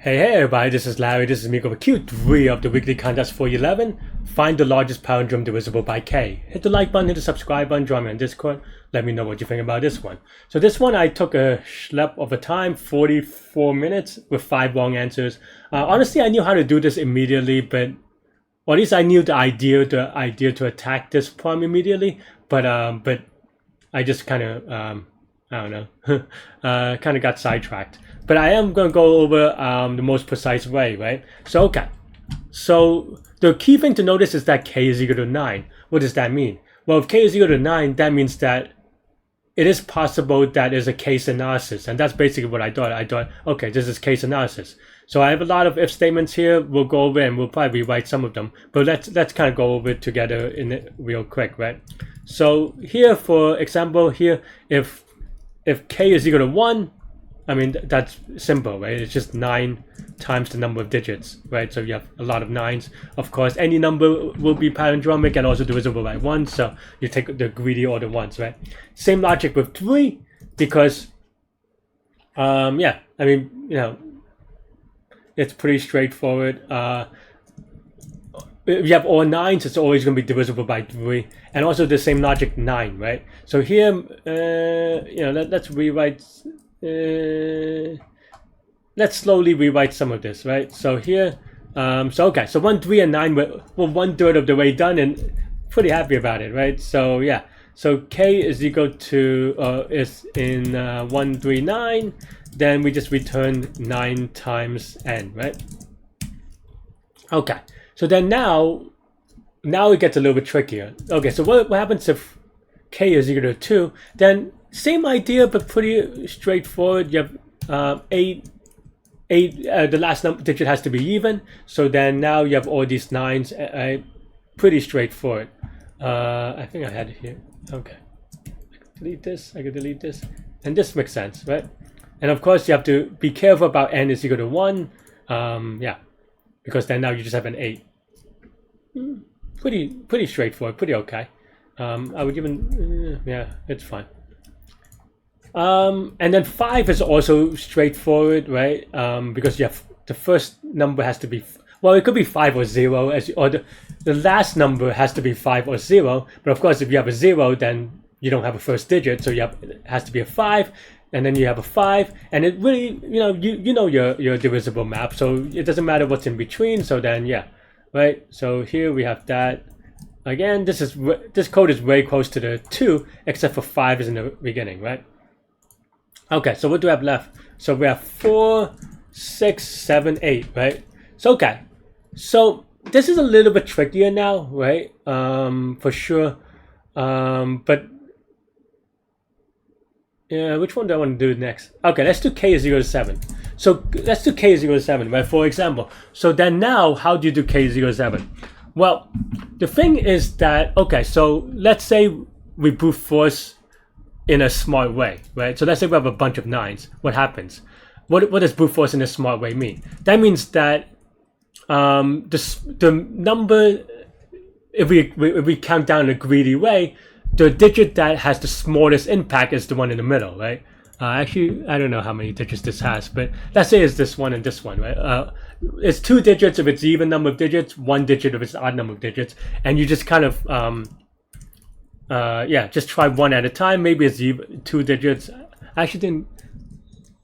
Hey everybody, this is Larry, this is Miko with Q3 of the weekly contest for 11. Find the largest palindrome divisible by K. Hit the like button, hit the subscribe button, join me on Discord. Let me know what you think about this one. So this one I took a schlep of a time, 44 minutes with 5 wrong answers. Honestly, I knew how to do this immediately, but or at least I knew the idea to attack this problem immediately. But I just kind of I don't know, kind of got sidetracked. But I am going to go over the most precise way, right? So, okay. So, the key thing to notice is that K is equal to 9. What does that mean? Well, if K is equal to 9, that means that it is possible that there's a case analysis. And that's basically what I thought. I thought, okay, this is case analysis. So I have a lot of if statements here. We'll go over and we'll probably rewrite some of them. But let's kind of go over it together in it real quick, right? So here, for example, here, if K is equal to 1, I mean, that's simple, right? It's just 9 times the number of digits, right? So you have a lot of 9s. Of course, any number will be palindromic and also divisible by 1. So you take the greedy order ones, right? Same logic with 3, because, yeah, I mean, you know, it's pretty straightforward. If you have all 9s, it's always going to be divisible by 3. And also the same logic 9, right? So here, you know, let's rewrite... let's slowly rewrite some of this, right? So here, so 1, 3, and 9 we're 1/3 of the way done and pretty happy about it, right? So yeah, so K is equal to is in 1, 3, 9. Then we just return 9 times n, right? Okay, so then now it gets a little bit trickier. Okay, so what happens if K is equal to 2? Then same idea, but pretty straightforward. You have 8. The last digit has to be even. So then now you have all these 9s. Pretty straightforward. I think I had it here. Okay. I can delete this. I can delete this. And this makes sense, right? And of course, you have to be careful about n is equal to 1. Yeah. Because then now you just have an 8. Pretty straightforward. Pretty okay. I would even... yeah, it's fine. And then 5 is also straightforward, right? Because you have the first number has to be, well, it could be 5 or 0, or the last number has to be 5 or 0. But of course, if you have a 0, then you don't have a first digit, so it has to be a 5, and then you have a 5, and it really, you know your divisible map, so it doesn't matter what's in between. So then, yeah, right. So here we have that. Again, this code is very close to the 2, except for 5 is in the beginning, right? Okay, so what do we have left? So we have 4, 6, 7, 8, right? So okay, so this is a little bit trickier now, right? For sure. But yeah, which one do I want to do next? Okay, let's do K is equal to 7. So let's do K is equal to 7, right? For example. So then now, how do you do K is equal to 7? Well, the thing is that, okay, so let's say we brute force in a smart way, right? So let's say we have a bunch of 9s. What happens? What does brute force in a smart way mean? That means that the number, if we count down in a greedy way, the digit that has the smallest impact is the one in the middle, right? Actually, I don't know how many digits this has, but let's say it's this one and this one, right? It's 2 digits if it's even number of digits, 1 digit if it's odd number of digits, and you just kind of yeah, just try one at a time. Maybe it's 2 digits. I actually didn't.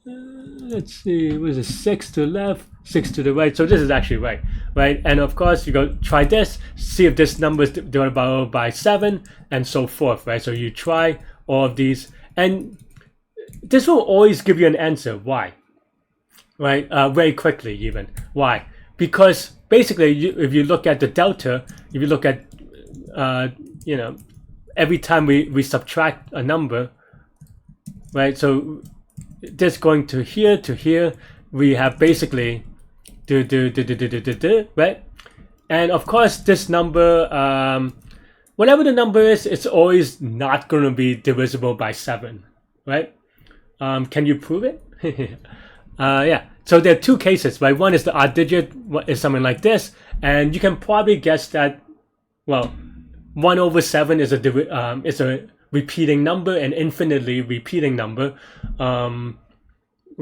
Let's see. Was it 6 to the left, 6 to the right? So this is actually right? And of course, you go try this. See if this number is divided by 7, and so forth, right? So you try all of these, and this will always give you an answer. Why? Right? Very quickly, even. Why? Because basically, if you look at the delta, if you look at, you know, every time we subtract a number, right? So this going to here, we have basically right? And of course, this number, whatever the number is, it's always not going to be divisible by 7, right? Can you prove it? Yeah. So there are 2 cases, right? One is the odd digit, is something like this, and you can probably guess that, well, 1/7 is a repeating number, an infinitely repeating number,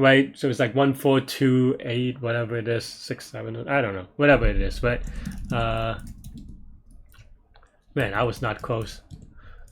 right? So it's like 1428, whatever it is, 67, I don't know, whatever it is, right? Man, I was not close.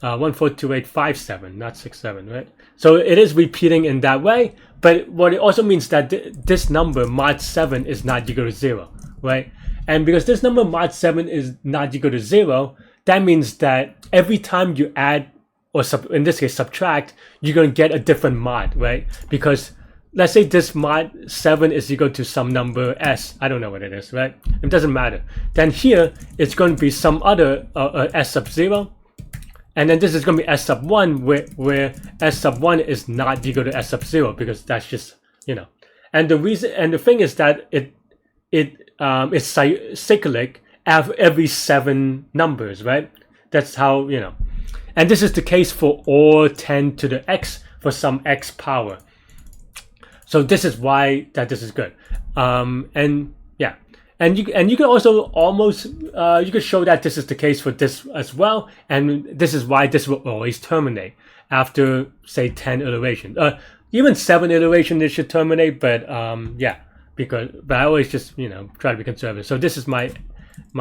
142857, not 67, right? So it is repeating in that way, but what it also means that this number mod 7 is not equal to 0, right? And because this number mod 7 is not equal to 0, that means that every time you add, or in this case subtract, you're going to get a different mod, right? Because let's say this mod 7 is equal to some number s, I don't know what it is, right? It doesn't matter. Then here it's going to be some other s sub 0, and then this is going to be s sub 1, where s sub 1 is not equal to s sub 0, because that's just, you know. And the reason, and the thing is that it's cyclic every 7 numbers, right? That's how, you know. And this is the case for all 10 to the x for some x power. So this is why that this is good. And yeah, and you can also almost you can show that this is the case for this as well. And this is why this will always terminate after, say, 10 iterations. Even 7 iterations it should terminate, but yeah, but I always just, you know, try to be conservative. So this is my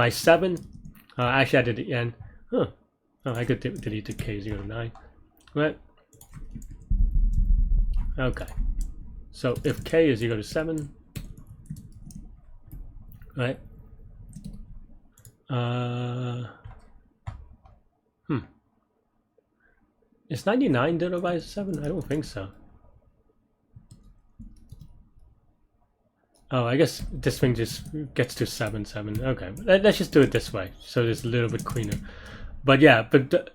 7. Actually, I did the end. Huh. Oh, I could delete the k09, right? Okay. So if k is equal to 7, right? Is 99 divided by 7? I don't think so. Oh, I guess this thing just gets to 7. Okay, let's just do it this way, so it's a little bit cleaner. But yeah, but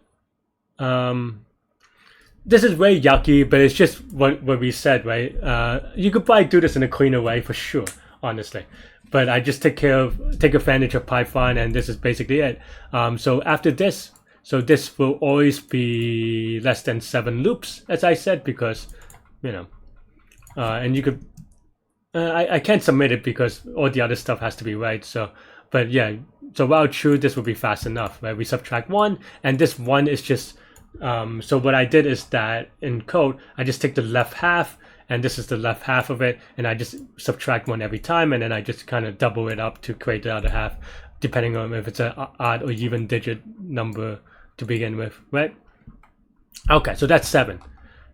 this is very yucky, but it's just what we said, right? You could probably do this in a cleaner way for sure, honestly. But I just take advantage of Python, and this is basically it. So after this, so this will always be less than 7 loops, as I said, because, you know, and you could. I can't submit it because all the other stuff has to be right. So, but yeah, so while true, this will be fast enough, right? We subtract 1, and this 1 is just. So what I did is that in code, I just take the left half, and this is the left half of it, and I just subtract 1 every time, and then I just kind of double it up to create the other half, depending on if it's an odd or even digit number to begin with, right? Okay, so that's 7.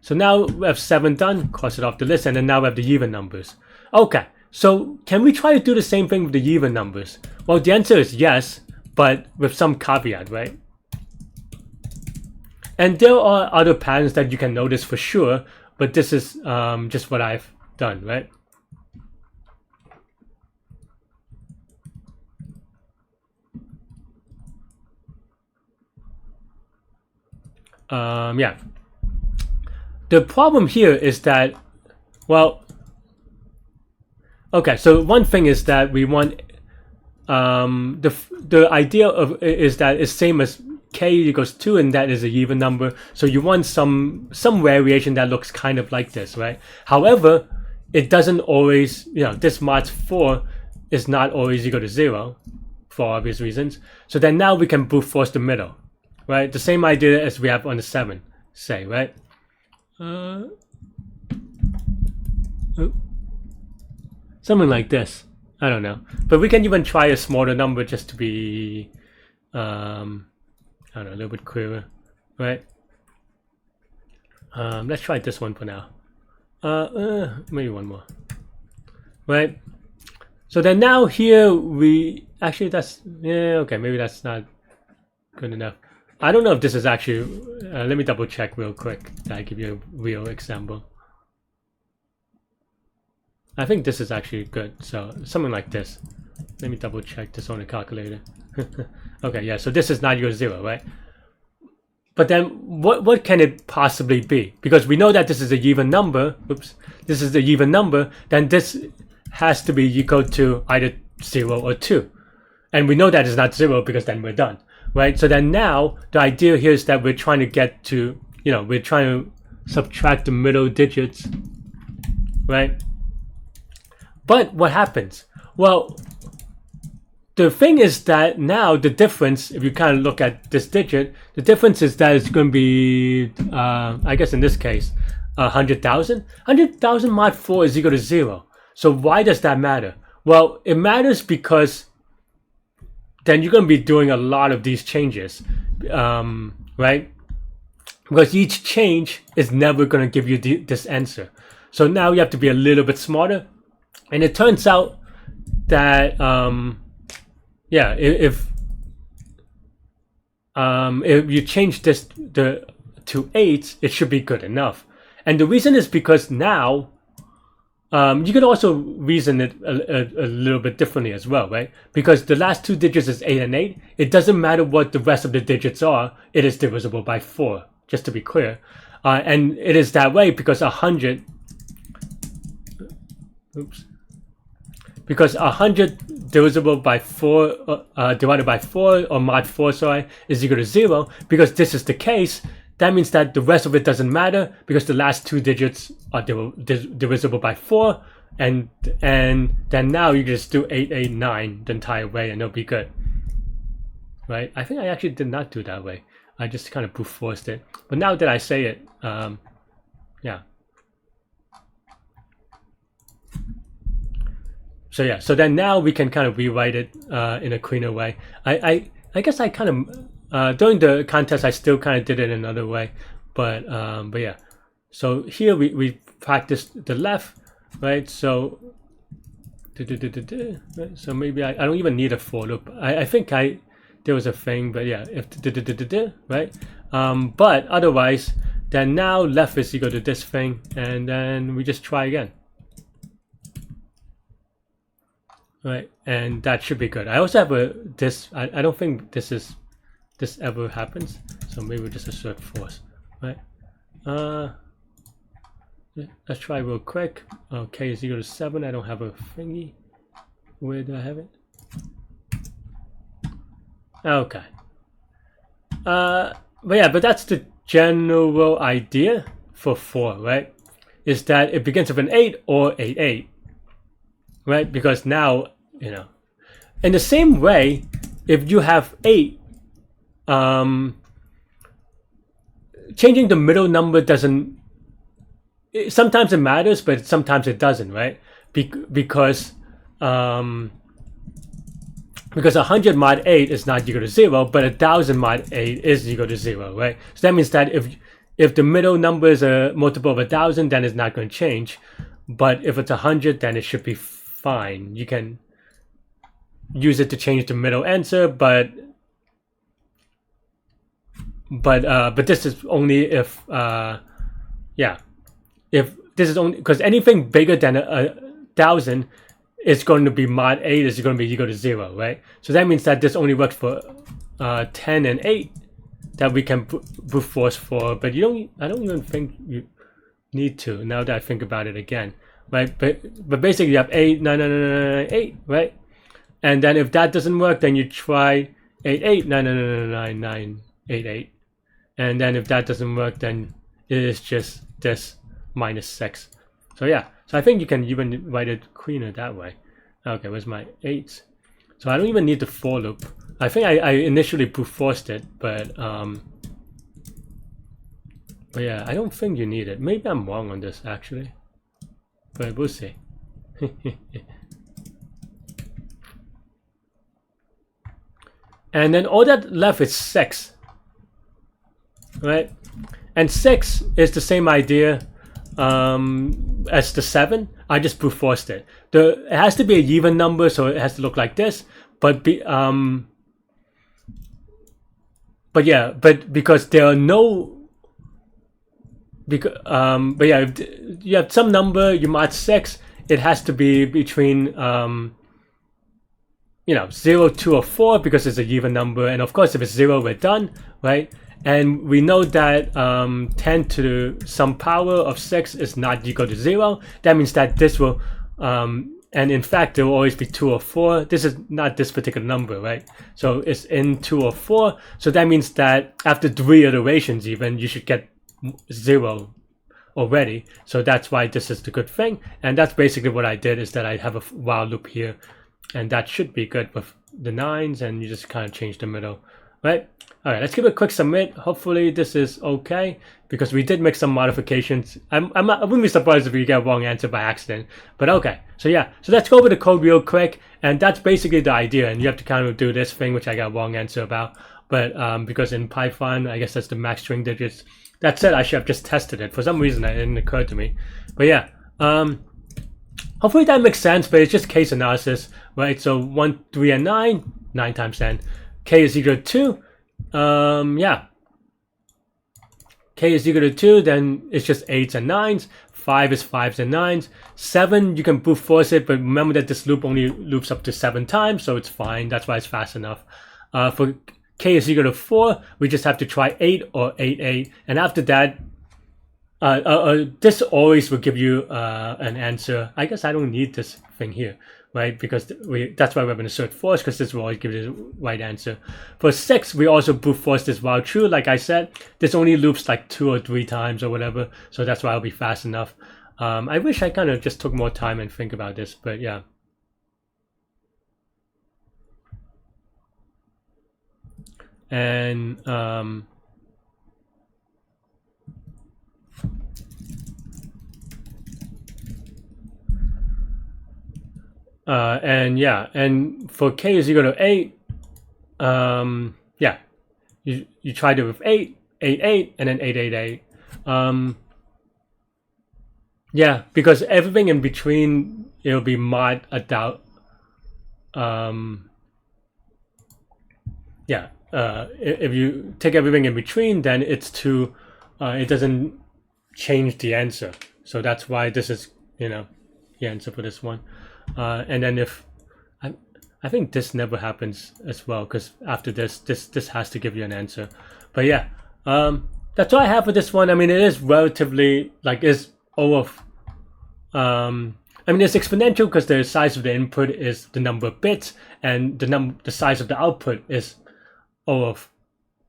So now we have 7 done, cross it off the list, and then now we have the even numbers. Okay, so can we try to do the same thing with the even numbers? Well, the answer is yes, but with some caveat, right? And there are other patterns that you can notice for sure, but this is just what I've done, right? Yeah. The problem here is that, well, okay, so one thing is that we want the idea of is that it's same as k equals 2, and that is an even number. So you want some variation that looks kind of like this, right? However, it doesn't always, you know, this mod 4 is not always equal to 0 for obvious reasons. So then now we can brute force the middle, right? The same idea as we have on the 7, say, right? Something like this. I don't know. But we can even try a smaller number just to be, I don't know, a little bit clearer, right? Let's try this one for now. Maybe one more, right? So then now here we actually okay, maybe that's not good enough. I don't know if this is actually. Let me double check real quick that I give you a real example. I think this is actually good. So something like this. Let me double check this on the calculator. Okay, yeah. So this is not equal to 0, right? But then what can it possibly be? Because we know that this is a even number. Oops, this is the even number. Then this has to be equal to either 0 or 2, and we know that it's not 0 because then we're done, right? So then now the idea here is that we're trying to get to, you know, we're trying to subtract the middle digits, right? But what happens? Well, the thing is that now the difference, if you kind of look at this digit, the difference is that it's going to be, I guess in this case, 100,000. 100,000 mod 4 is equal to 0. So why does that matter? Well, it matters because then you're going to be doing a lot of these changes, right? Because each change is never going to give you this answer. So now you have to be a little bit smarter. And it turns out that, yeah, if you change this to 8, it should be good enough. And the reason is because now, you could also reason it a little bit differently as well, right? Because the last 2 digits is 8 and 8. It doesn't matter what the rest of the digits are. It is divisible by 4, just to be clear. And it is that way because 100... Oops. Because 100 divisible by 4, divided by 4, or mod 4, sorry, is equal to 0. Because this is the case, that means that the rest of it doesn't matter because the last 2 digits are divisible by 4. And then now you can just do 889 the entire way and it'll be good. Right? I think I actually did not do that way. I just kind of brute forced it. But now that I say it, yeah. So yeah, so then now we can kind of rewrite it in a cleaner way. I guess I kind of during the contest I still kind of did it another way, but yeah. So here we practiced the left, right? So right? So maybe I don't even need a for loop. I think there was a thing, but yeah, if right. But otherwise, then now left is equal to this thing, and then we just try again. Right, and that should be good. I also have this. I don't think this ever happens, so maybe just assert force. Right. Let's try real quick. K is equal to 7. I don't have a thingy. Where do I have it? Okay. But yeah, but that's the general idea for 4, right? Is that it begins with an 8 or 8. Right, because now, you know, in the same way, if you have 8, changing the middle number doesn't, sometimes it matters, but sometimes it doesn't, right? Because 100 mod 8 is not equal to 0, but 1000 mod 8 is equal to 0, right? So that means that if the middle number is a multiple of 1000, then it's not going to change. But if it's 100, then it should be fine. You can use it to change the middle answer, but this is only if yeah, if this is only because anything bigger than 1000 is going to be mod 8 is going to be equal to 0, right? So that means that this only works for 10 and 8 that we can brute force for, but I don't even think you need to now that I think about it again. Right, but basically you have 8, 9, 9, 9, 9, 9, 8, right? And then if that doesn't work, then you try 8, 8, 9, 9, 9, 9, 9, 8, 8. And then if that doesn't work, then it is just this minus 6. So yeah, so I think you can even write it cleaner that way. Okay, where's my 8? So I don't even need the for loop. I think I initially brute forced it, but yeah, I don't think you need it. Maybe I'm wrong on this actually. But we'll see. And then all that left is 6. Right? And 6 is the same idea as the 7. I just brute forced it. It has to be an even number, so it has to look like this. But yeah, but because there are no but yeah, if you have some number, you mod 6, it has to be between you know, 0, 2, or 4 because it's an even number, and of course if it's 0 we're done, right? And we know that 10 to some power of 6 is not equal to 0. That means that this will and in fact there will always be 2 or 4. This is not this particular number, right? So it's in 2 or 4, so that means that after 3 iterations even you should get 0 already. So that's why this is the good thing, and that's basically what I did, is that I have a while loop here, and that should be good with the 9s, and you just kind of change the middle right? All right, let's give it a quick submit. Hopefully this is okay because we did make some modifications. I wouldn't be surprised if you get a wrong answer by accident, but okay. So yeah, so let's go over the code real quick, and that's basically the idea. And you have to kind of do this thing, which I got a wrong answer about, but because in Python, I guess that's the max string digits. That said, I should have just tested it. For some reason, that didn't occur to me. But yeah, hopefully that makes sense, but it's just case analysis, right? So 1, 3, and 9, 9 times 10. K is equal to 2. Yeah. K is equal to 2, then it's just 8s and 9s. 5 is 5s and 9s. 7, you can brute force it, but remember that this loop only loops up to 7 times, so it's fine. That's why it's fast enough. For K is equal to 4, we just have to try 8 or 8, 8. And after that, this always will give you an answer. I guess I don't need this thing here, right? Because that's why we're going to assert force, because this will always give you the right answer. For 6, we also brute force this while true. Like I said, this only loops like 2 or 3 times or whatever, so that's why it'll be fast enough. I wish I kind of just took more time and think about this, but yeah. And yeah, and for K is equal to 8, yeah, you tried it with 8, 8, 8, and then 8, 8, 8. Yeah, because everything in between, it'll be mod adult. Yeah, if you take everything in between, then it's too, it doesn't change the answer. So that's why this is, the answer for this one. And then if I think this never happens as well, because after this has to give you an answer. But yeah, that's all I have for this one. I mean, it is relatively it's over. I mean, it's exponential because the size of the input is the number of bits, and the size of the output is O of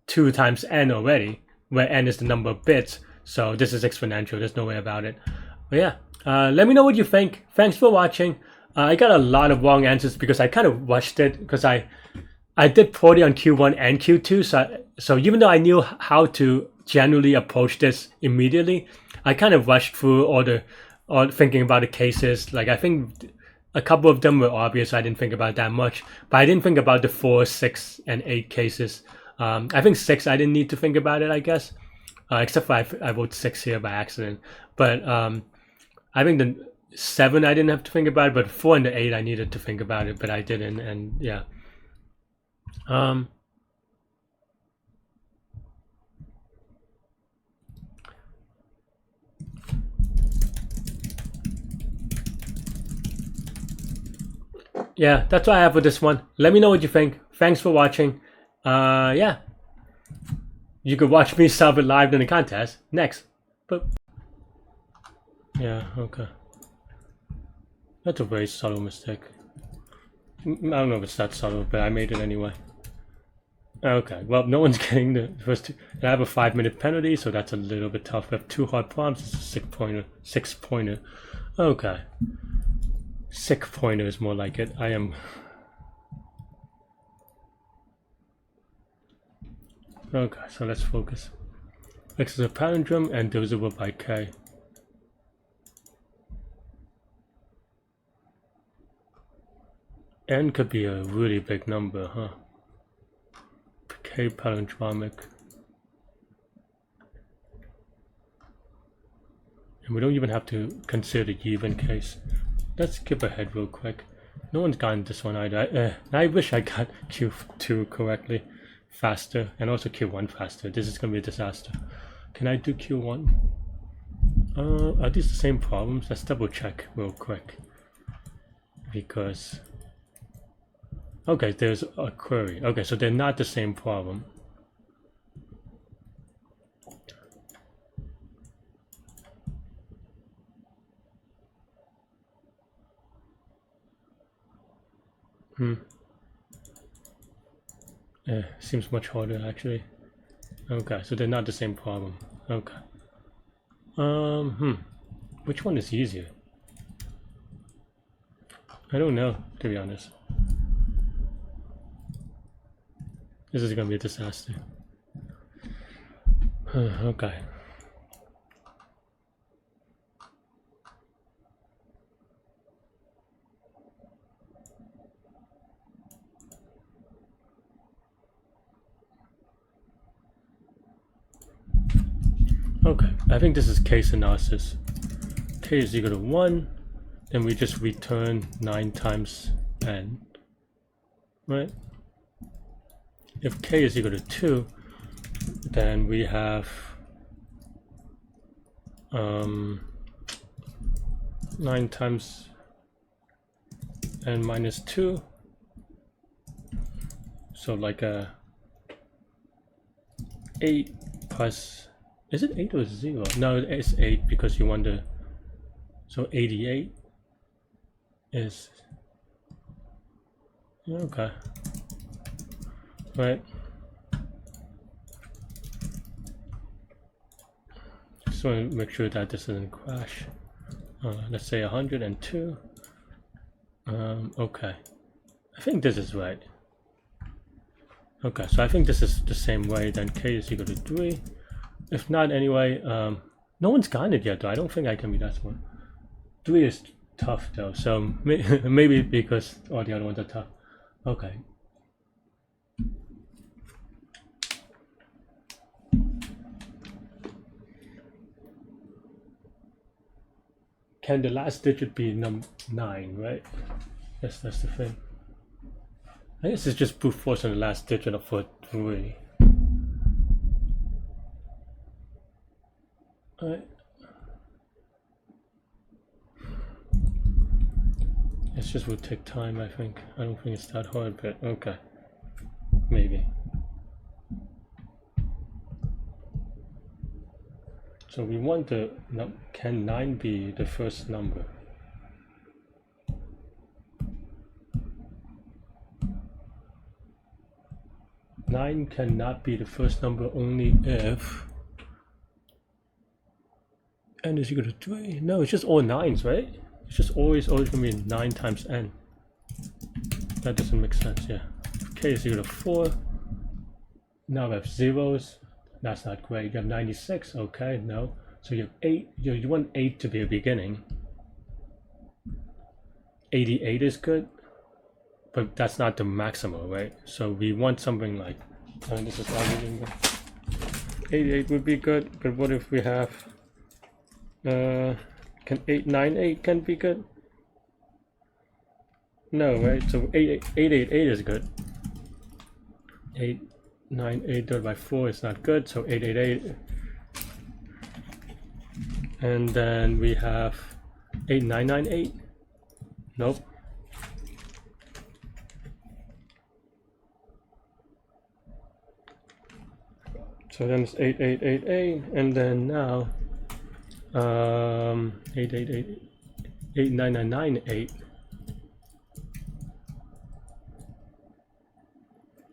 2 times n already, where n is the number of bits. So this is exponential. There's no way about it. But yeah, let me know what you think. Thanks for watching. I got a lot of wrong answers because I kind of rushed it because I did poorly on Q1 and Q2. So even though I knew how to generally approach this immediately, I kind of rushed through all thinking about the cases. Like I think a couple of them were obvious. I didn't think about that much, but I didn't think about the 4, 6, and 8 cases. I think 6 I didn't need to think about it, I guess, except for I wrote 6 here by accident. But I think the 7 I didn't have to think about it, but 4 and the 8 I needed to think about it, but I didn't. And yeah, yeah, that's what I have for this one. Let me know what you think. Thanks for watching. Yeah, you could watch me solve it live in the contest next. But yeah, okay. That's a very subtle mistake. I don't know if it's that subtle, but I made it anyway. Okay, well, no one's getting the first 2. I have a 5-minute penalty, so that's a little bit tough. We have 2 hard prompts. It's a 6 pointer. Okay. 6 pointer is more like it. I am. Okay, so let's focus. X is a palindrome and divisible by K. N could be a really big number, huh? K palindromic. And we don't even have to consider the even case. Let's skip ahead real quick. No one's gotten this one either. I wish I got Q2 correctly faster, and also Q1 faster. This is gonna be a disaster. Can I do Q1? Are these the same problems? Let's double check real quick. Because okay, there's a query. Okay, so they're not the same problem. Seems much harder actually. Okay, so they're not the same problem. Okay. Which one is easier? I don't know, to be honest. This is gonna be a disaster. Okay. Okay, I think this is case analysis. K is equal to 1, then we just return 9 times n, right? If k is equal to 2, then we have 9 times n minus 2, so like a 8 plus, is it 8 or 0? No, it's 8 because you want to, so 88 is, okay, right. Just want to make sure that this doesn't crash. Let's say 102. Okay, I think this is right. Okay, so I think this is the same way. Then k is equal to 3. If not, anyway, no one's gotten it yet, though. I don't think I can be that smart. 3 is tough, though, so maybe because all the other ones are tough. Okay. Can the last digit be 9, right? Yes, that's the thing. I guess it's just brute force on the last digit of for 3. Alright. It's just will take time, I think. I don't think it's that hard, but okay. Maybe. So we want the, can 9 be the first number? Nine cannot be the first number only if n is equal to 3. No, it's just all 9s, right? It's just always gonna be 9 times n. That doesn't make sense, yeah. If k is equal to 4. Now we have zeros. That's not great. You have 96, okay, no. So you have 8, you want 8 to be a beginning. 88 is good, but that's not the maximum, right? So we want something like, this is not reading good. 88 would be good, but what if we have, can 898 can be good? No, right? So 888 is good. 898 divided by 4 is not good, so 888. And then we have 8998. Nope. So then it's 8888, and then now 89998.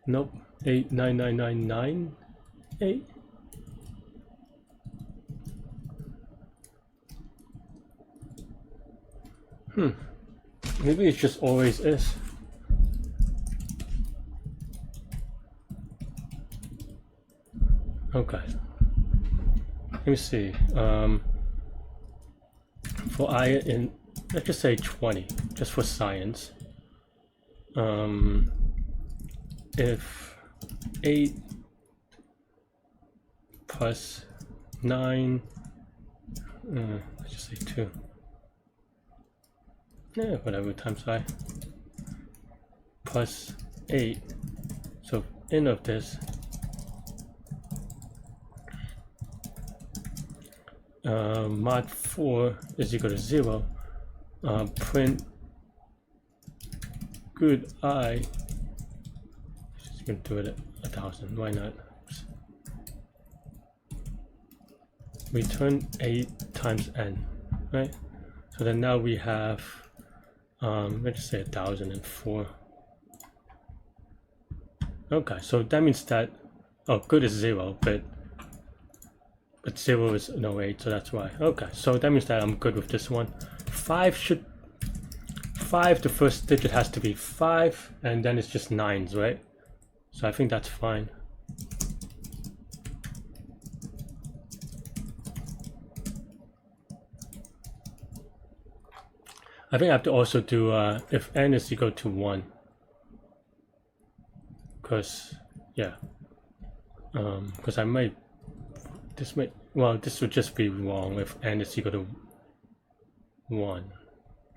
Nope. 89998. Maybe it just always is. Okay. Let me see. For I in, let's just say 20, just for science. If 8 plus 9, let's just say 2. Yeah, whatever, times I. Plus 8. So n of this. Mod 4 is equal to 0. Print good I. Just gonna do it at 1000. Why not? Oops. Return 8 times n, right? So then now we have, let's say 1004. Okay, so that means that, oh, good is 0, but 0 is no 8, so that's why. Okay, so that means that I'm good with this one. 5, the first digit has to be 5, and then it's just 9s, right? So I think that's fine. I think I have to also do if n is equal to 1. Because, yeah. Because I might, this would just be wrong if n is equal to 1.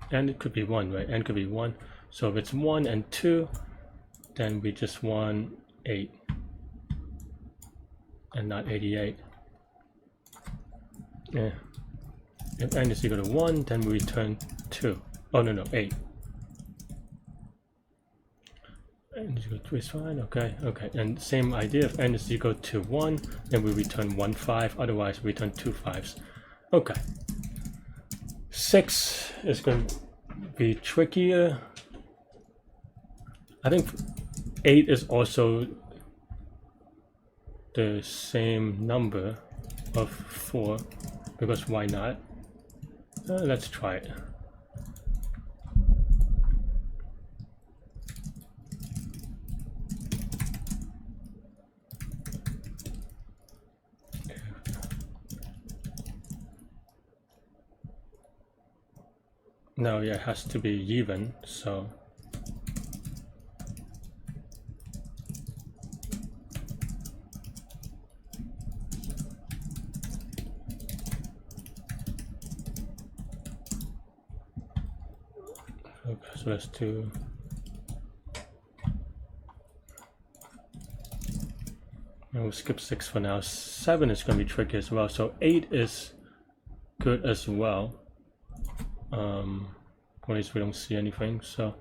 And it could be 1, right? N could be 1. So if it's 1 and 2, then we just want 8 and not 88. Yeah. If n is equal to 1, then we return 2. Oh, no, 8. N is equal to 3 is fine, okay. And same idea, if n is equal to 1, then we return 1 5, otherwise we return 2 5s. Okay. 6 is going to be trickier. I think 8 is also the same number of 4, because why not? Let's try it. No, yeah, it has to be even, so okay, so let's do we'll skip 6 for now. 7 is going to be tricky as well, so 8 is good as well. At least we don't see anything, so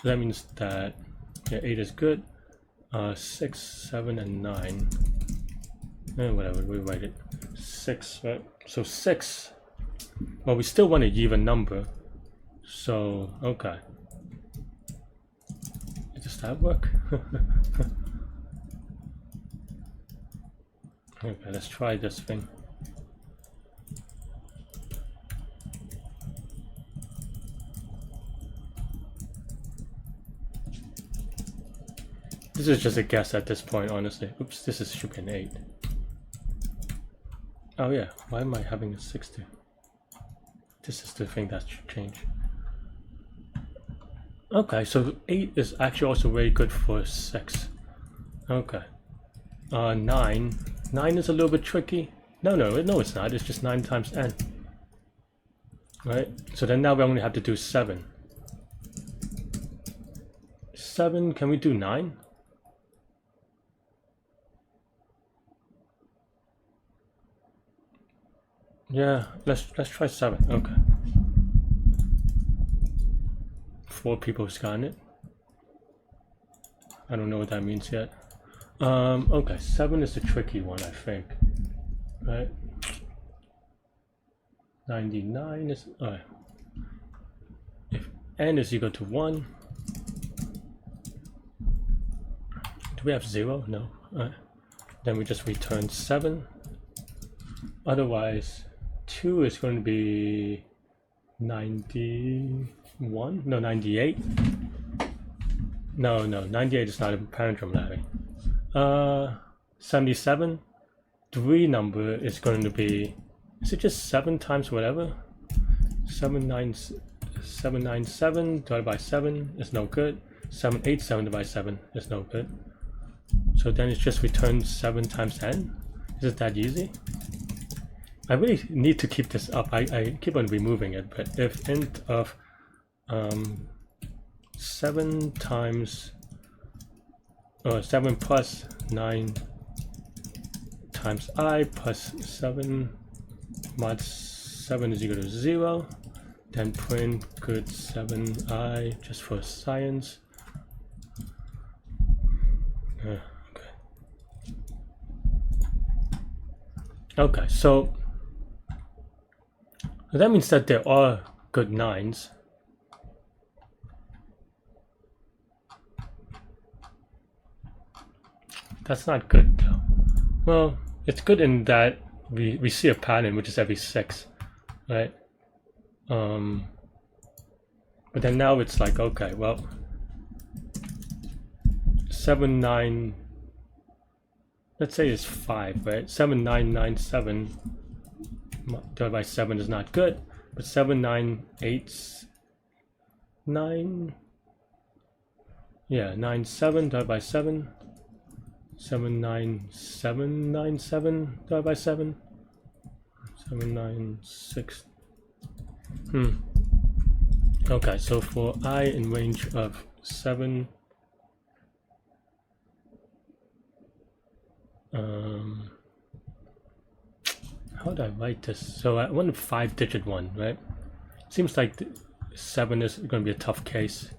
that means that, yeah, 8 is good. 6, 7, and 9. Whatever, we write it. 6, right? So 6. Well, we still want an even number. So, okay. Does that work? Okay, let's try this thing. This is just a guess at this point, honestly. Oops, this should be an 8. Oh yeah, why am I having a 60? This is the thing that should change. Okay, so 8 is actually also very good for 6. Okay. 9. 9 is a little bit tricky. No, it's not. It's just 9 times n. Right? So then now we only have to do 7. 7, can we do 9? Yeah, let's try 7. Okay. 4 people has gotten it. I don't know what that means yet. Okay, 7 is the tricky one, I think. Right? 99 is if n is equal to 1. Do we have 0? No. Then we just return 7. Otherwise, 2 is going to be 91? No, 98. No, 98 is not a palindrome ladder. 77. 3 number is going to be, is it just 7 times whatever? 797 divided by 7 is no good. 787 divided by 7 is no good. So then it's just return 7 times n? Is it that easy? I really need to keep this up. I keep on removing it, but if int of 7 times 7 plus 9 times I plus 7 mod 7 is equal to 0, then print good 7I just for science. Okay, so that means that there are good 9s. That's not good though. Well, it's good in that we see a pattern which is every 6, right? But then now it's like, okay, well, 79, let's say it's 5, right? 7997 divided by 7 is not good, but 7989, yeah, 97 divided by 7, 79797 divided by 7, 796. Okay, so for I in range of 7, how do I write this? So I want a 5-digit one, right? Seems like 7 is going to be a tough case.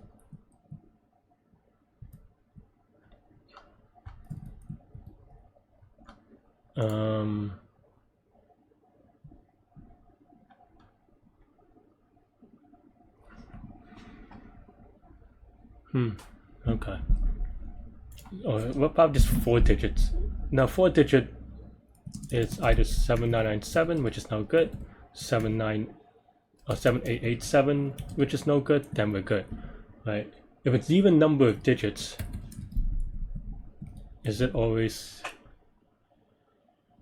Okay. Or what about just 4 digits? Now 4-digit is either 7997, which is no good, 7887, which is no good, then we're good, right? If it's even number of digits, is it always...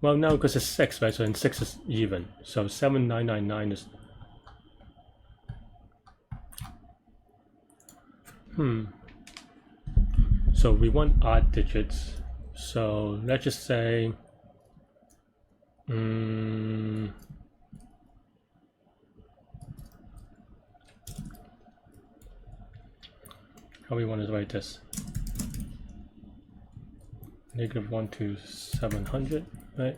Well, no, because it's 6, right? So then 6 is even. So 7999 is... So we want odd digits. So let's just say... how we want to write this? -1 to 700, right?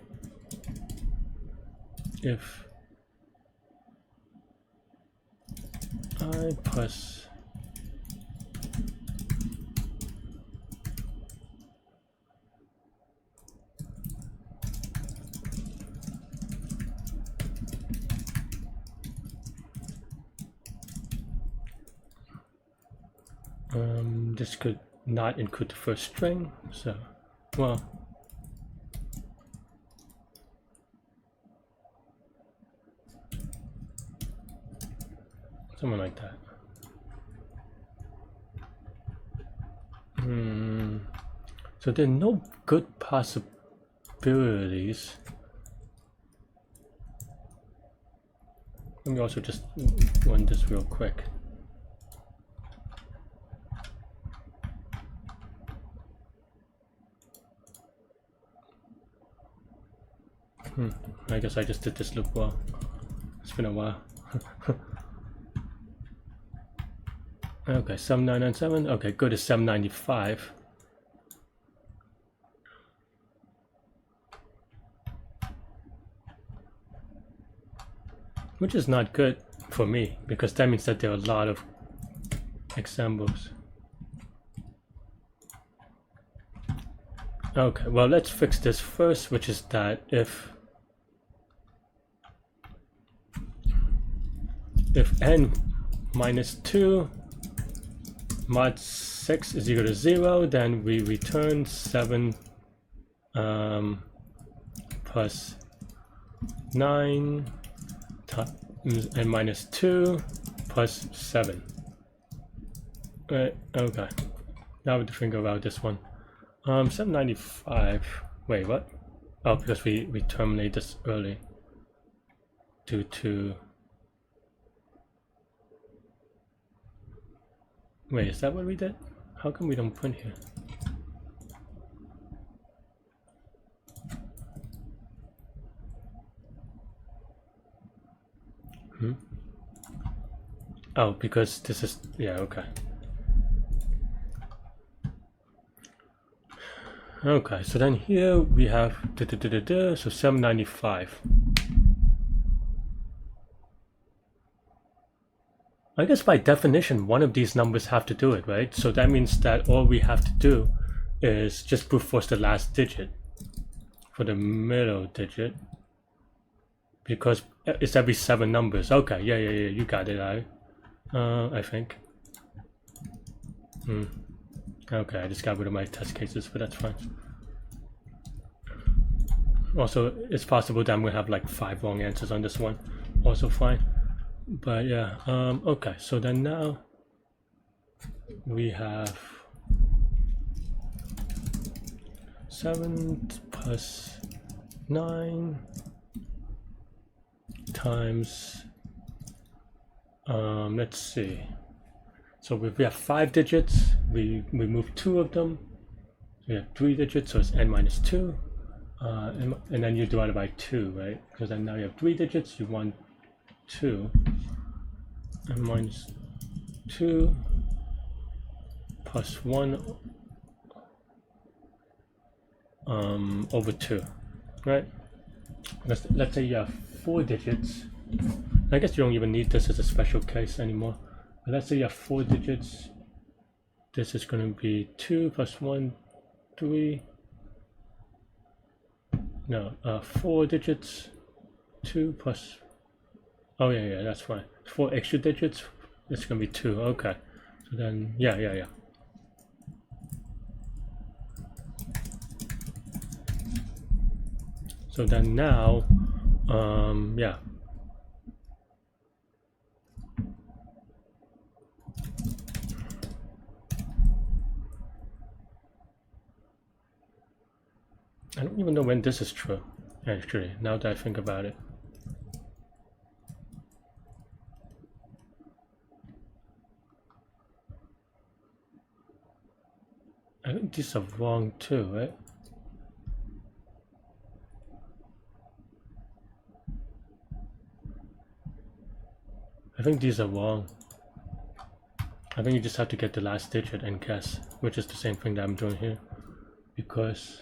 If I plus this could not include the first string, so well, something like that. So there are no good possibilities. Let me also just run this real quick. I guess I just did this loop well. It's been a while. Okay, 7997. Okay, good is 795. Which is not good for me, because that means that there are a lot of examples. Okay, well, let's fix this first, which is that if n minus 2 mod 6 is equal to 0, then we return 7 plus 9 and minus 2 plus 7. Right, okay. Now we have to think about this one. 795. Wait, what? Oh, because we terminate this early due to... Wait, is that what we did? How come we don't print here? Oh, because this is... yeah, okay. Okay, so then here we have so 795. I guess by definition, one of these numbers have to do it, right? So that means that all we have to do is just brute force the last digit for the middle digit, because it's every 7 numbers. Okay, yeah, you got it, I think. Okay, I just got rid of my test cases, but that's fine. Also, it's possible that I'm gonna have like 5 wrong answers on this one. Also fine. But yeah, okay, so then now we have 7 plus 9 times, let's see. So if we have 5 digits, we remove 2 of them. We have 3 digits, so it's n minus 2. And then you divide it by 2, right? Because then now you have 3 digits, you want 2. n minus 2 plus 1 over 2, right? Let's say you have 4 digits. I guess you don't even need this as a special case anymore. But let's say you have 4 digits. This is going to be 2 plus 1, 3. No, 4 digits. 2 plus. Oh yeah, that's fine. 4 extra digits. It's going to be 2. Okay. So then, yeah. So then now, yeah. I don't even know when this is true, actually, now that I think about it. I think these are wrong too, right? I think these are wrong. I think you just have to get the last digit and guess, which is the same thing that I'm doing here. Because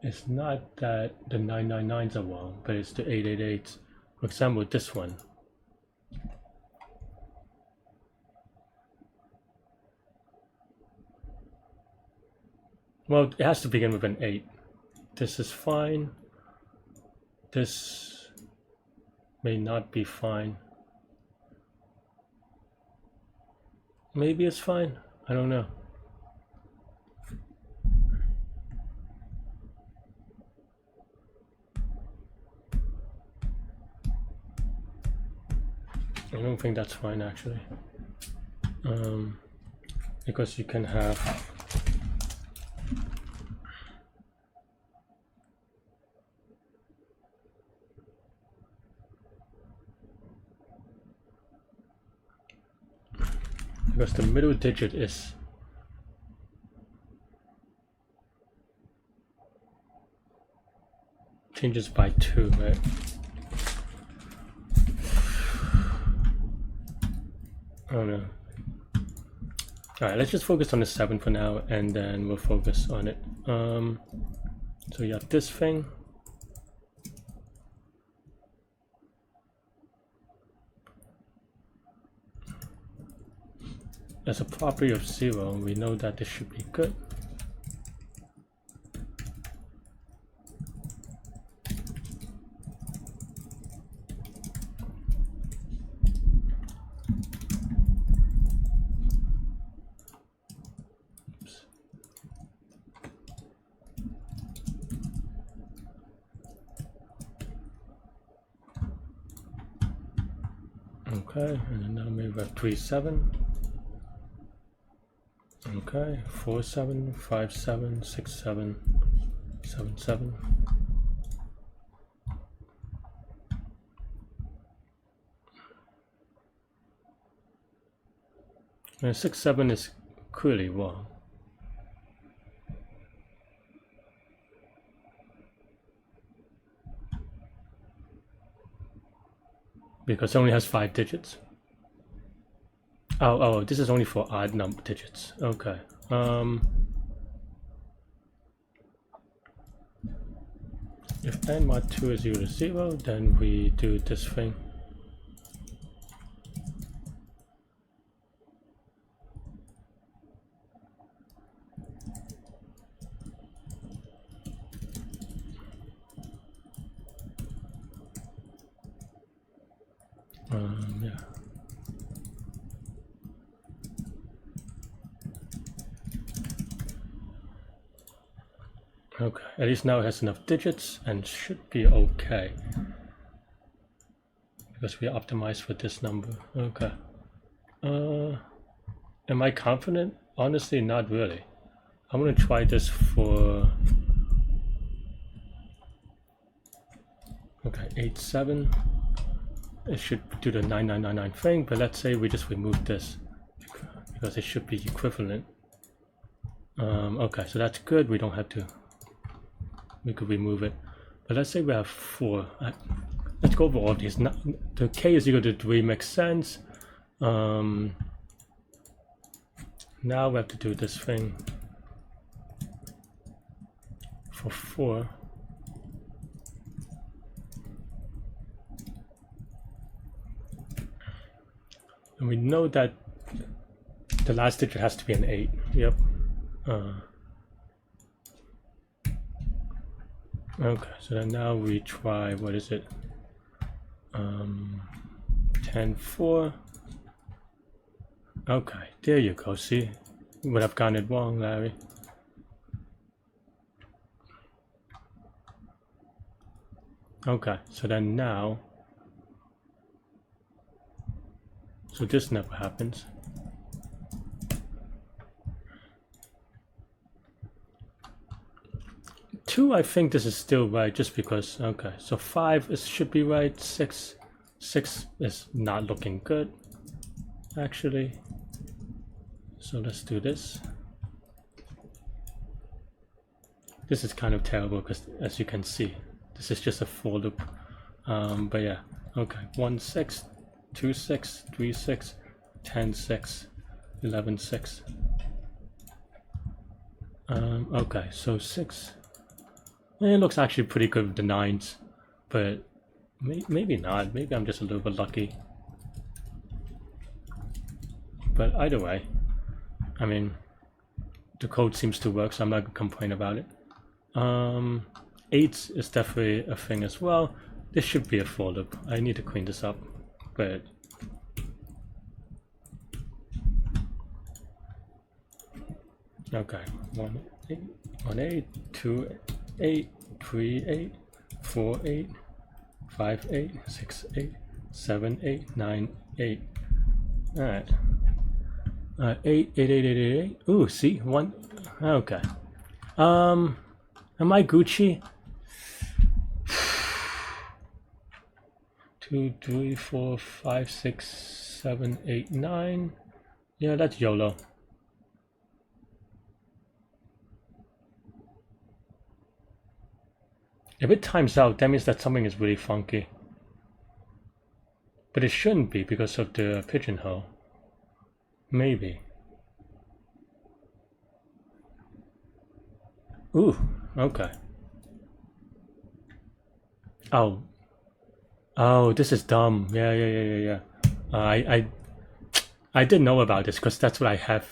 it's not that the 999s are wrong, but it's the 888s. For example, this one. Well, it has to begin with an 8. This is fine. This may not be fine. Maybe it's fine. I don't know. I don't think that's fine actually. Because you can have because the middle digit is changes by 2, right? I don't know. Alright, let's just focus on the 7 for now, and then we'll focus on it. So you have this thing. As a property of 0, we know that this should be good. Okay, and now maybe we have 3, 7. Okay, 4, 7, 5, 7, 6, 7, 7, 7. And 6, 7 is clearly wrong. Because it only has 5 digits. Oh, this is only for odd number digits. Okay. If n mod 2 is equal to 0, then we do this thing. Yeah. Okay, at least now it has enough digits and should be okay. Because we optimized for this number. Okay. Am I confident? Honestly, not really. I want to try this for, okay, 8, 7. It should do the 9999 thing, but let's say we just remove this because it should be equivalent. Okay, so that's good. We don't have to, we could remove it. But let's say we have 4. Let's go over all of these. Now, the k is equal to 3 makes sense. Now we have to do this thing for 4. And we know that the last digit has to be an 8. Yep. Okay, so then now we try, what is it? 10, 4. Okay, there you go. See, you would have gotten it wrong, Larry. Okay, so then now, so this never happens. Two, I think this is still right, just because. Okay, so 5 should be right. 6 is not looking good, actually. So let's do this. This is kind of terrible because, as you can see, this is just a for loop. But yeah, okay. 1, 6, 2, 6, 3, 6, 10, 6, 11, 6. Okay, so 6. It looks actually pretty good with the 9s, but maybe not. Maybe I'm just a little bit lucky. But either way, I mean, the code seems to work, so I'm not gonna complain about it. 8 is definitely a thing as well. This should be a for loop. I need to clean this up, but okay. 1, 8, 1, 8, 2, 8, 3, 8, 4, 8, 5, 8, 6, 8, 7, 8, 9, 8. All right. 8, 8, 8, 8, 8, 8. Ooh, see, 1. Okay. Am I Gucci? 2, 3, 4, 5, 6, 7, 8, 9. Yeah, that's YOLO. If it times out, that means that something is really funky. But it shouldn't be because of the pigeonhole. Maybe. Ooh, okay. Oh, this is dumb. Yeah. I didn't know about this because that's what I have.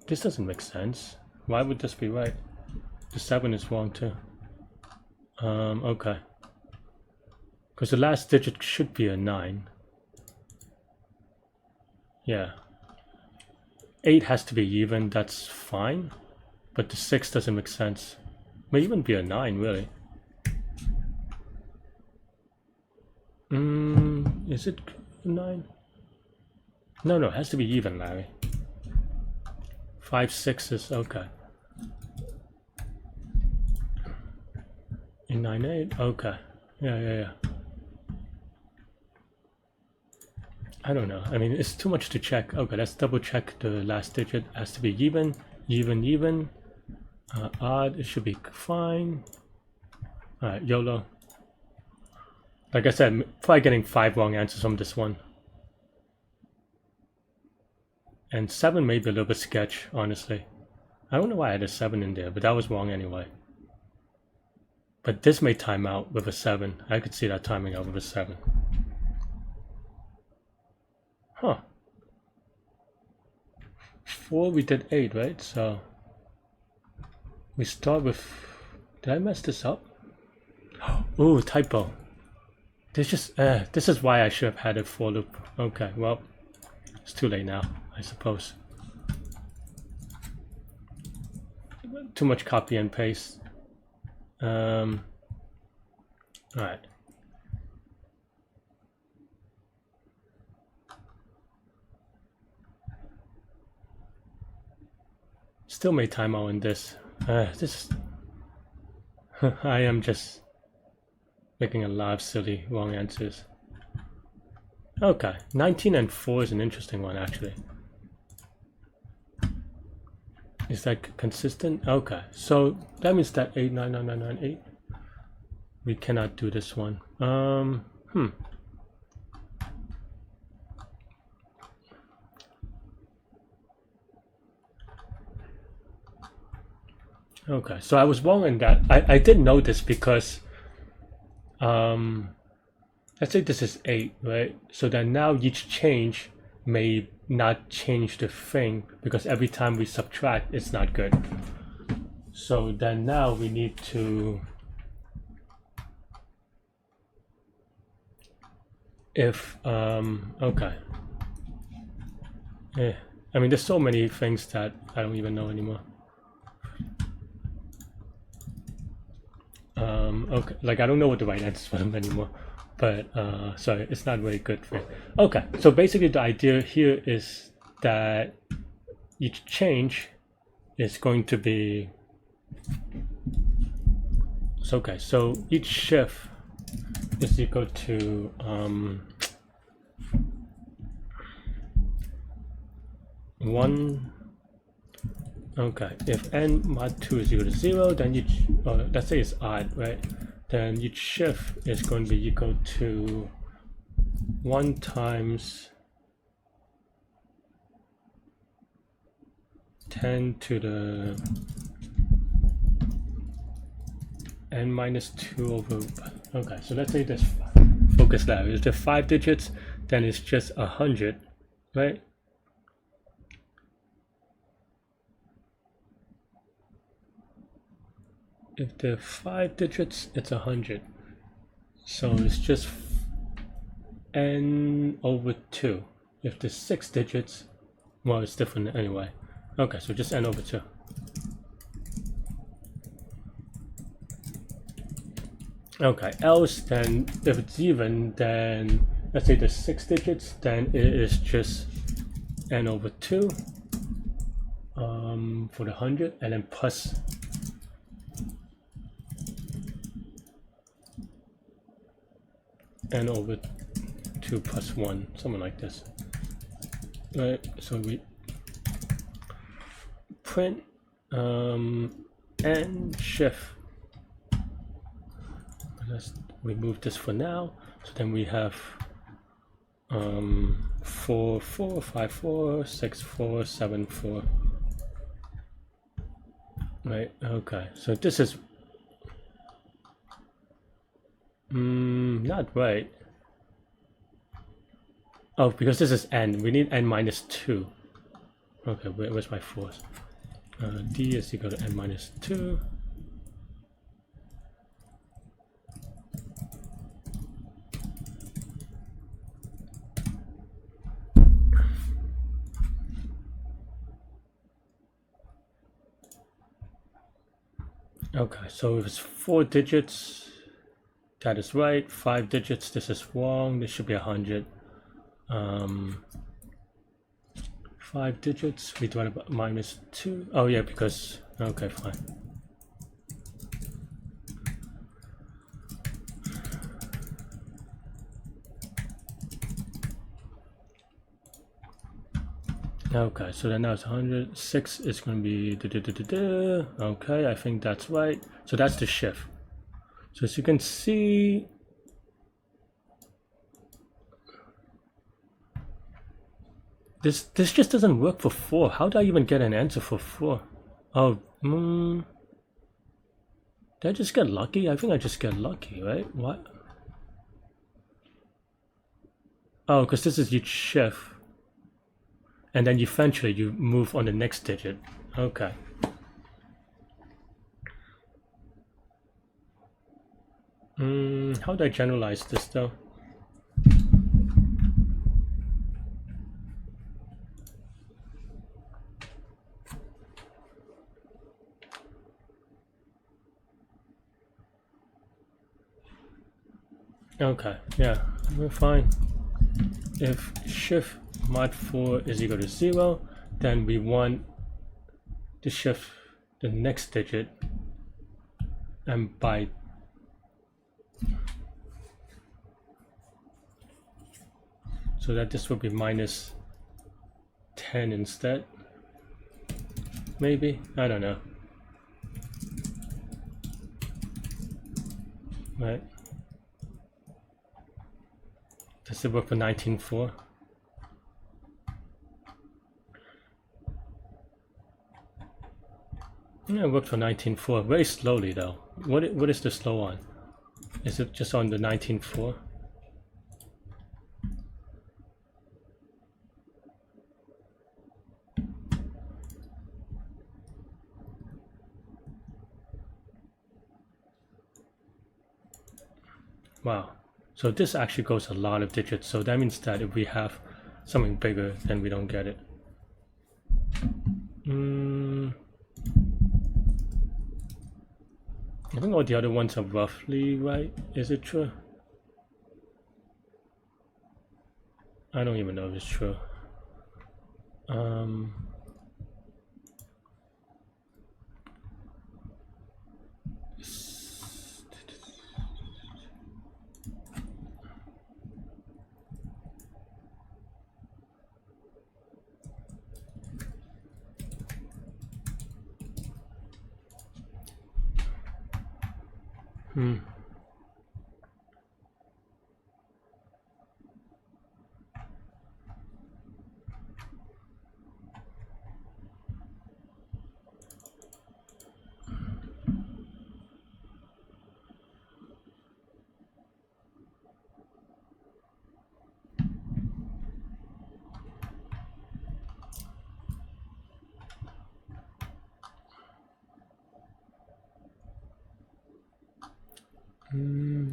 This doesn't make sense. Why would this be right? The 7 is wrong too. Okay. Because the last digit should be a 9. Yeah. 8 has to be even, that's fine. But the 6 doesn't make sense. May even be a 9, really. Is it 9? No, it has to be even, Larry. 5, 6 is okay. 9, 8, okay. Yeah. I don't know. I mean, it's too much to check. Okay, let's double check the last digit. It has to be even. Odd, it should be fine. Alright, YOLO. Like I said, probably getting 5 wrong answers on this one. And 7 may be a little bit sketch, honestly. I don't know why I had a 7 in there, but that was wrong anyway. But this may time out with a 7. I could see that timing out with a 7. Huh. 4, we did 8, right? So we start with, did I mess this up? Oh, typo. This is why I should have had a for loop. Okay, well, it's too late now, I suppose. Too much copy and paste. All right. still may time out on this. This I am just making a lot of silly wrong answers. Okay, 19 and 4 is an interesting one actually. Is that consistent? Okay, so that means that 8, 9, 9, 9, 9, 8. We cannot do this one. Okay, so I was wrong in that. I did know this because let's say this is 8, right? So then now each change may not change the thing because every time we subtract, it's not good. So then now we need to, if, okay. I mean, there's so many things that I don't even know anymore. Okay, like I don't know what the right answer is for them anymore. But sorry, it's not very good for it. Okay, so basically the idea here is that each change is going to be, so okay, so each shift is equal to one. Okay, if n mod 2 is equal to 0, then each, let's say it's odd, right? Then each shift is going to be equal to 1 times 10 to the n minus 2 over, okay, so let's say this focus lab is the 5 digits, then it's just 100, right? If they're 5 digits, it's 100. So it's just n over 2. If there's 6 digits, well, it's different anyway. Okay, so just n over 2. Okay, else then, if it's even, then let's say there's 6 digits, then it is just n over 2 for the 100, and then plus n over 2 plus 1, something like this. Right, so we print n shift. Let's remove this for now. So then we have 4 4 5 4 6 4 7 4. Right, okay, so this is not right. Oh, because this is n. We need n minus 2. Okay, where's my force? D is equal to n minus 2. Okay, so if it's 4 digits, that is right. 5 digits, this is wrong. This should be 100. 5 digits, we divide by minus 2. Oh yeah, because, okay, fine. Okay, so then now it's 100. 6 is going to be okay, I think that's right. So that's the shift. So as you can see, this just doesn't work for 4. How do I even get an answer for 4? Oh, did I just get lucky? I think I just get lucky, right? What? Oh, because this is each shift. And then eventually you move on the next digit. Okay. How do I generalize this though? Okay, yeah, we're fine. If shift mod 4 is equal to 0, then we want to shift the next digit, and by so that this would be minus 10 instead. Maybe, I don't know. Right. Does it work for 19.4? Yeah, it worked for 19.4. Very slowly though. What is the slow on? Is it just on the 19.4? Wow. So this actually goes a lot of digits. So that means that if we have something bigger, then we don't get it. I think all the other ones are roughly right. Is it true? I don't even know if it's true.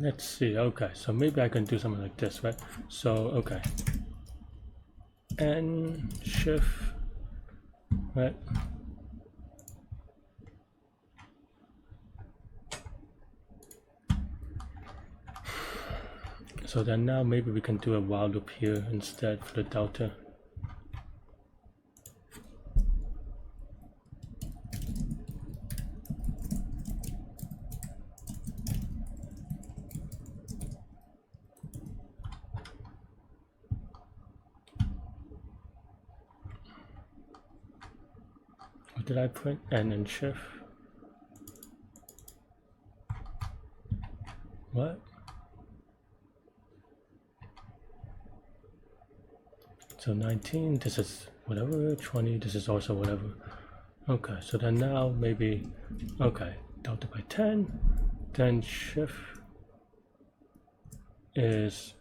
Let's see. Okay, so maybe I can do something like this, right? So okay, and shift, right? So then now maybe we can do a while loop here instead for the delta. What did I print? And then shift. What? So 19, this is whatever, 20, this is also whatever. Okay, so then now maybe, okay, delta by 10, then shift is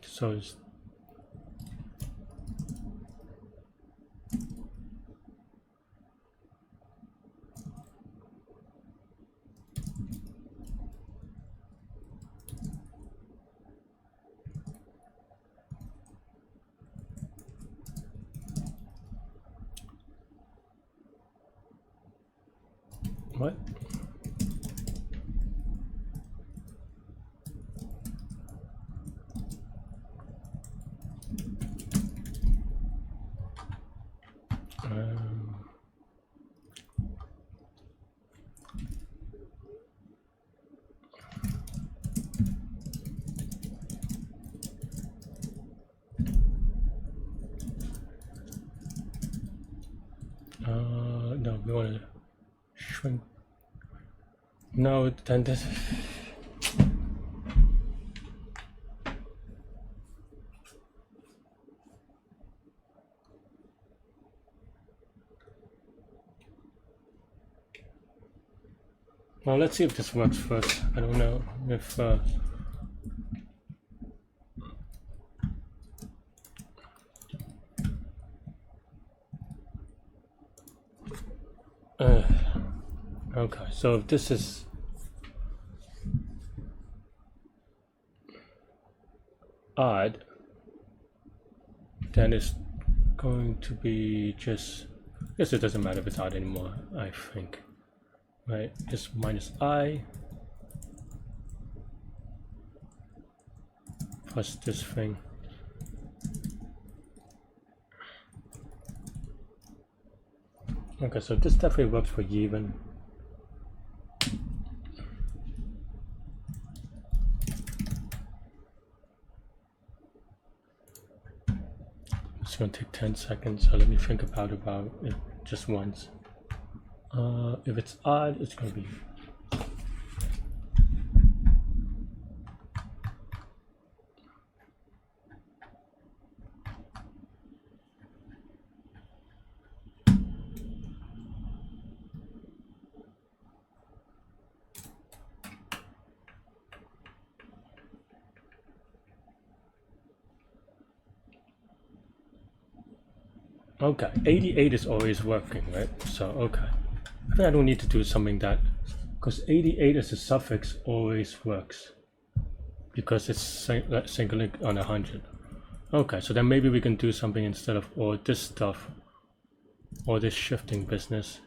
so it's what? No, we want to shrink. No, then this. Well, let's see if this works first. I don't know if okay, so if this is odd, then it's going to be just, I guess it doesn't matter if it's odd anymore, I think, right, is minus I plus this thing. Okay, so this definitely works for even. It's gonna take 10 seconds, so let me think about it just once. If it's odd, it's gonna be okay. 88 is always working, right? So okay, I think I don't need to do something that, because 88 as a suffix always works because it's singular on 100. Okay, so then maybe we can do something instead of all this stuff, all this shifting business.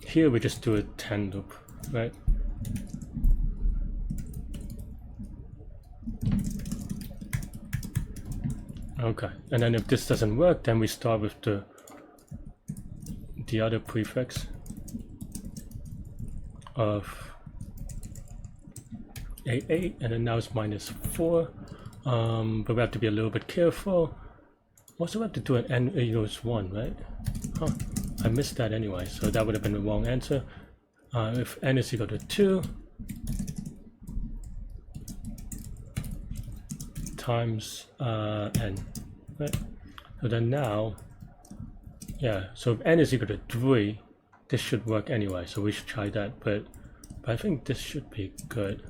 Here we just do a 10 loop, right? Okay, and then if this doesn't work, then we start with the other prefix of A8, and then now it's -4. But we have to be a little bit careful. Also, we have to do an n equals 1, right? Huh, I missed that anyway, so that would have been the wrong answer. If n is equal to 2 times n, right? So then now, yeah, so if n is equal to 3, this should work anyway, so we should try that, but I think this should be good.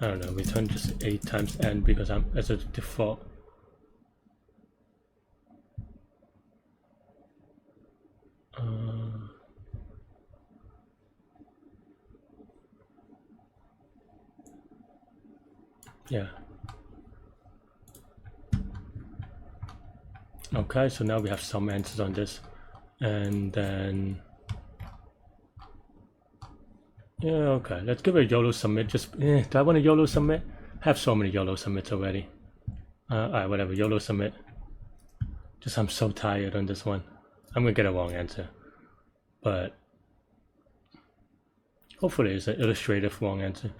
I don't know, return just 8 times n because I'm as a default. Yeah. Okay, so now we have some answers on this, and then yeah, okay, let's give it a YOLO submit. Just do I want a YOLO submit? I have so many YOLO submits already. Alright, whatever, YOLO submit. Just I'm so tired on this one. I'm gonna get a wrong answer, but hopefully it's an illustrative wrong answer.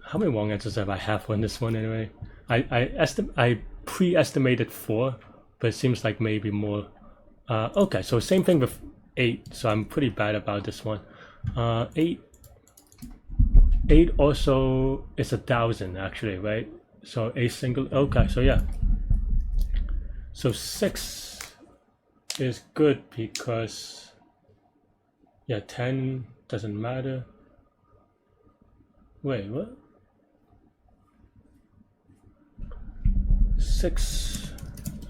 How many wrong answers have I have on this one anyway? I pre-estimated 4, but it seems like maybe more. Okay, so same thing with 8, so I'm pretty bad about this one. 8 also is 1,000 actually, right? So a single, okay, so yeah. So 6 is good because, yeah, 10 doesn't matter. Wait, what? 6,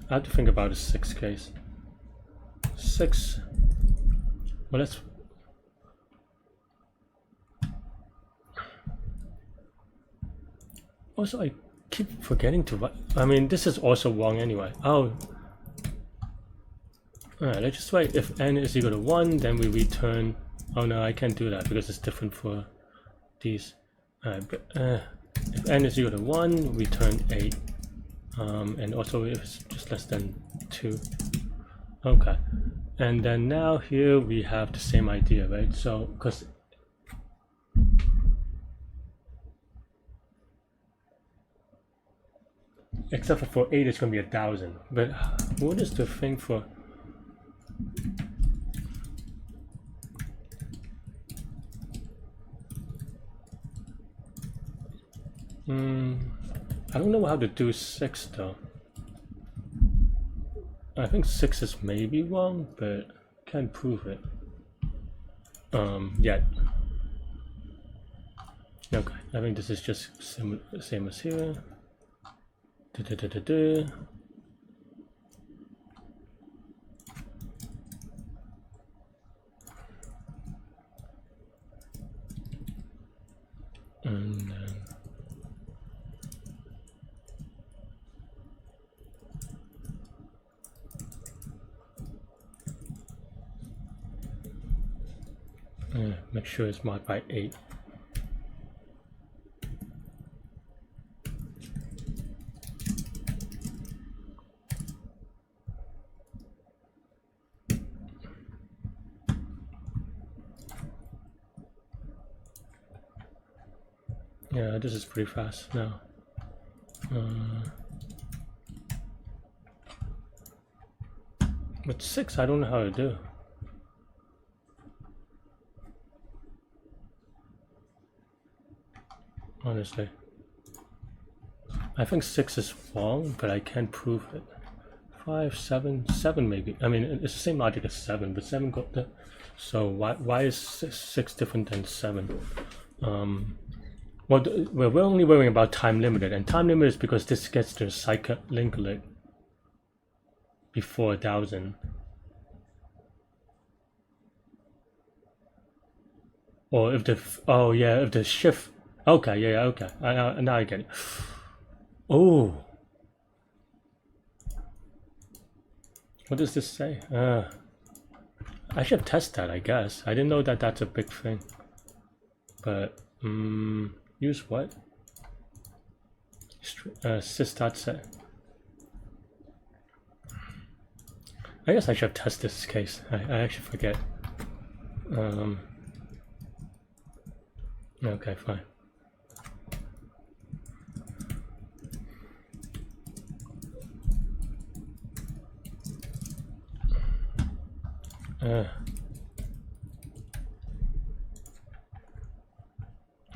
I have to think about a 6 case. 6, well, let's, also I keep forgetting to write, I mean, this is also wrong anyway. Oh, alright, let's just write if n is equal to 1, then we return, oh no, I can't do that because it's different for these. Alright, but if n is equal to 1, return 8. And also if it's just less than 2. Okay, and then now here we have the same idea, right? So because except for 8 it's going to be 1,000, but what is the thing for I don't know how to do 6 though. I think 6 is maybe wrong, but can't prove it yet. Okay, I think this is just same as here. And then make sure it's marked by 8. Yeah, this is pretty fast now. But 6, I don't know how to do. Honestly, I think 6 is wrong, but I can't prove it. 5, 7, 7 maybe. I mean, it's the same logic as 7, but 7 got the. So why is 6 different than 7? Well, we're only worrying about time limited, and time limited is because this gets to cycle link lit before 1000. Or if the if the shift. Okay, yeah, okay. Now I get it. Oh, what does this say? I should test that, I guess. I didn't know that that's a big thing. But use what? Sys.set. I guess I should test this case. I actually forget. Okay, fine.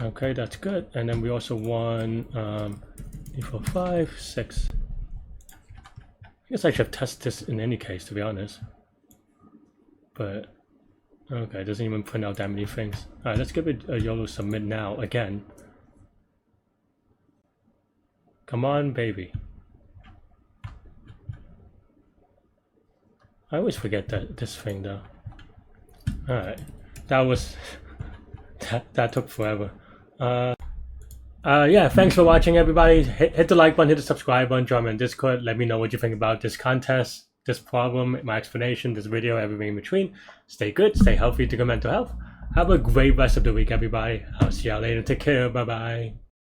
Okay, that's good. And then we also want 3, 4, 5, 6. I guess I should test this in any case, to be honest. But okay, it doesn't even print out that many things. Alright, let's give it a YOLO submit now again. Come on, baby. I always forget this thing though. Alright, that was that took forever. Yeah, thanks for watching, everybody. Hit the like button, hit the subscribe button, join me on Discord. Let me know what you think about this contest, this problem, my explanation, this video, everything in between. Stay good, stay healthy, take good mental health. Have a great rest of the week, everybody. I'll see y'all later. Take care. Bye bye.